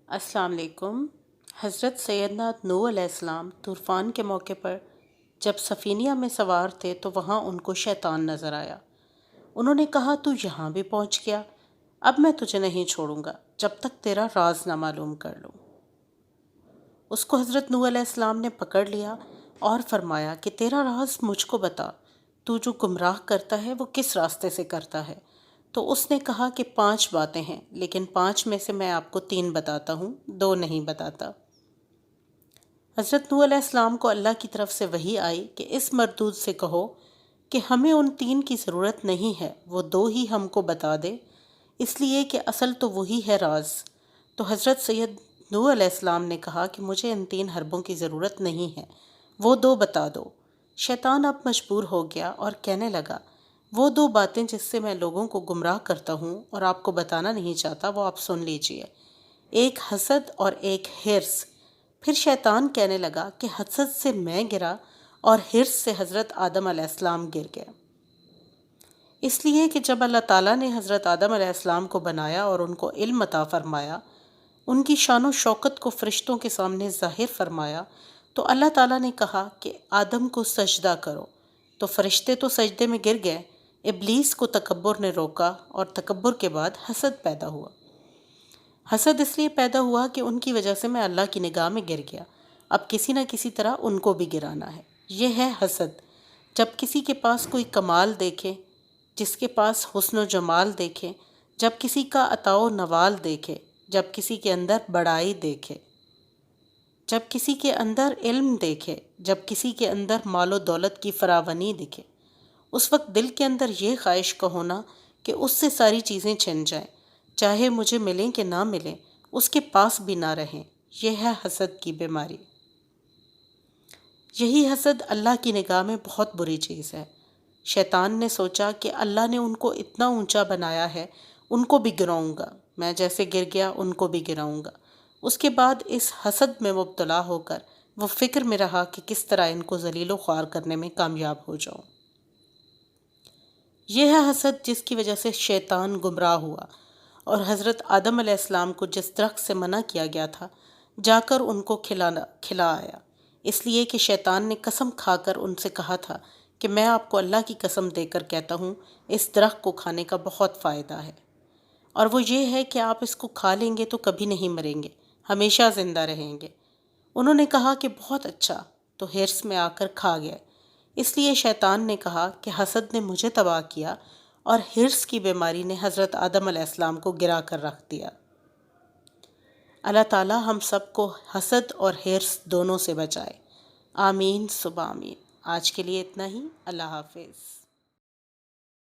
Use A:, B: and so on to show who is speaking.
A: السلام علیکم۔ حضرت سیدنا نوح علیہ السلام طوفان کے موقع پر جب سفینہ میں سوار تھے تو وہاں ان کو شیطان نظر آیا۔ انہوں نے کہا تو یہاں بھی پہنچ گیا، اب میں تجھے نہیں چھوڑوں گا جب تک تیرا راز نہ معلوم کر لوں۔ اس کو حضرت نوح علیہ السلام نے پکڑ لیا اور فرمایا کہ تیرا راز مجھ کو بتا، تو جو گمراہ کرتا ہے وہ کس راستے سے کرتا ہے؟ تو اس نے کہا کہ 5 باتیں ہیں، لیکن 5 میں سے میں آپ کو 3 بتاتا ہوں، 2 نہیں بتاتا۔ حضرت نوح علیہ السلام کو اللہ کی طرف سے وحی آئی کہ اس مردود سے کہو کہ ہمیں ان 3 کی ضرورت نہیں ہے، وہ 2 ہی ہم کو بتا دے، اس لیے کہ اصل تو وہی ہے راز۔ تو حضرت سید نوح علیہ السلام نے کہا کہ مجھے ان 3 حربوں کی ضرورت نہیں ہے، وہ 2 بتا دو۔ شیطان اب مجبور ہو گیا اور کہنے لگا، وہ 2 باتیں جس سے میں لوگوں کو گمراہ کرتا ہوں اور آپ کو بتانا نہیں چاہتا، وہ آپ سن لیجئے، ایک حسد اور ایک حرص۔ پھر شیطان کہنے لگا کہ حسد سے میں گرا اور حرص سے حضرت آدم علیہ السلام گر گئے، اس لیے کہ جب اللہ تعالیٰ نے حضرت آدم علیہ السلام کو بنایا اور ان کو علم عطا فرمایا، ان کی شان و شوکت کو فرشتوں کے سامنے ظاہر فرمایا، تو اللہ تعالیٰ نے کہا کہ آدم کو سجدہ کرو، تو فرشتے تو سجدے میں گر گئے۔ ابلیس کو تکبر نے روکا اور تکبر کے بعد حسد پیدا ہوا۔ حسد اس لیے پیدا ہوا کہ ان کی وجہ سے میں اللہ کی نگاہ میں گر گیا، اب کسی نہ کسی طرح ان کو بھی گرانا ہے۔ یہ ہے حسد۔ جب کسی کے پاس کوئی کمال دیکھے، جس کے پاس حسن و جمال دیکھے، جب کسی کا عطا و نوال دیکھے، جب کسی کے اندر بڑائی دیکھے، جب کسی کے اندر علم دیکھے، جب کسی کے اندر مال و دولت کی فراوانی دکھے، اس وقت دل کے اندر یہ خواہش کا ہونا کہ اس سے ساری چیزیں چھن جائیں، چاہے مجھے ملیں کہ نہ ملیں، اس کے پاس بھی نہ رہیں۔ یہ ہے حسد کی بیماری۔ یہی حسد اللہ کی نگاہ میں بہت بری چیز ہے۔ شیطان نے سوچا کہ اللہ نے ان کو اتنا اونچا بنایا ہے، ان کو بھی گراؤں گا، میں جیسے گر گیا ان کو بھی گراؤں گا۔ اس کے بعد اس حسد میں مبتلا ہو کر وہ فکر میں رہا کہ کس طرح ان کو ذلیل و خوار کرنے میں کامیاب ہو جاؤں۔ یہ ہے حسد جس کی وجہ سے شیطان گمراہ ہوا اور حضرت آدم علیہ السلام کو جس درخت سے منع کیا گیا تھا جا کر ان کو کھلا آیا، اس لیے کہ شیطان نے قسم کھا کر ان سے کہا تھا کہ میں آپ کو اللہ کی قسم دے کر کہتا ہوں، اس درخت کو کھانے کا بہت فائدہ ہے، اور وہ یہ ہے کہ آپ اس کو کھا لیں گے تو کبھی نہیں مریں گے، ہمیشہ زندہ رہیں گے۔ انہوں نے کہا کہ بہت اچھا، تو حرص میں آ کر کھا گئے۔ اس لیے شیطان نے کہا کہ حسد نے مجھے تباہ کیا اور حرص کی بیماری نے حضرت آدم علیہ السلام کو گرا کر رکھ دیا۔ اللہ تعالیٰ ہم سب کو حسد اور حرص دونوں سے بچائے۔ آمین ثم آمین۔ آج کے لیے اتنا ہی۔ اللہ حافظ۔